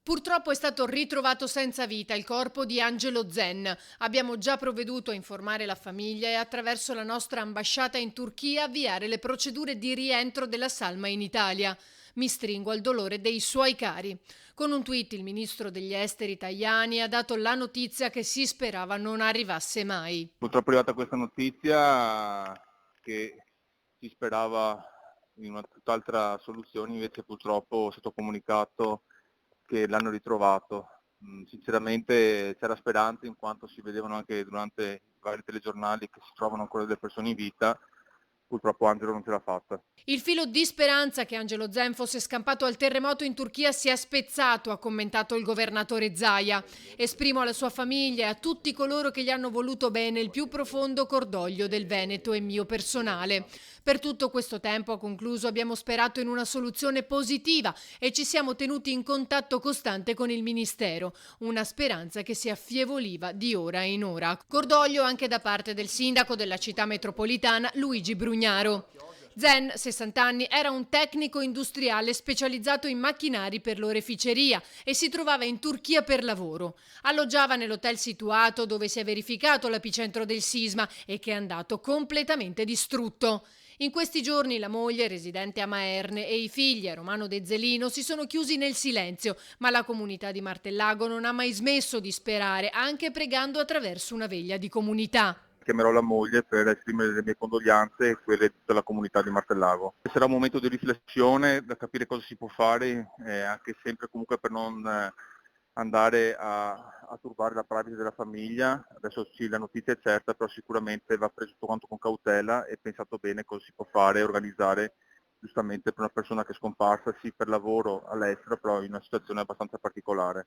Purtroppo è stato ritrovato senza vita il corpo di Angelo Zen. Abbiamo già provveduto a informare la famiglia e attraverso la nostra ambasciata in Turchia avviare le procedure di rientro della salma in Italia. Mi stringo al dolore dei suoi cari. Con un tweet il ministro degli esteri Tajani ha dato la notizia che si sperava non arrivasse mai. Purtroppo è arrivata questa notizia che si sperava in una tutt'altra soluzione, invece purtroppo è stato comunicato che l'hanno ritrovato. Sinceramente c'era speranza, in quanto si vedevano anche durante i vari telegiornali che si trovano ancora delle persone in vita. Purtroppo Angelo non ce l'ha fatta. Il filo di speranza che Angelo Zen fosse scampato al terremoto in Turchia si è spezzato, ha commentato il governatore Zaia. Esprimo alla sua famiglia e a tutti coloro che gli hanno voluto bene il più profondo cordoglio del Veneto e mio personale. Per tutto questo tempo, ha concluso, abbiamo sperato in una soluzione positiva e ci siamo tenuti in contatto costante con il Ministero, una speranza che si affievoluva di ora in ora. Cordoglio anche da parte del sindaco della città metropolitana Luigi Brugnaro. Zen, 60 anni, era un tecnico industriale specializzato in macchinari per l'oreficeria e si trovava in Turchia per lavoro. Alloggiava nell'hotel situato dove si è verificato l'epicentro del sisma e che è andato completamente distrutto. In questi giorni la moglie, residente a Maerne, e i figli, a Romano De Zelino, si sono chiusi nel silenzio, ma la comunità di Martellago non ha mai smesso di sperare, anche pregando attraverso una veglia di comunità. Chiamerò la moglie per esprimere le mie condoglianze e quelle di tutta la comunità di Martellago. Sarà un momento di riflessione, da capire cosa si può fare, anche sempre comunque per non andare a turbare la privacy della famiglia. Adesso sì, la notizia è certa, però sicuramente va preso tutto quanto con cautela e pensato bene cosa si può fare e organizzare giustamente per una persona che è scomparsa, sì per lavoro all'estero, però in una situazione abbastanza particolare.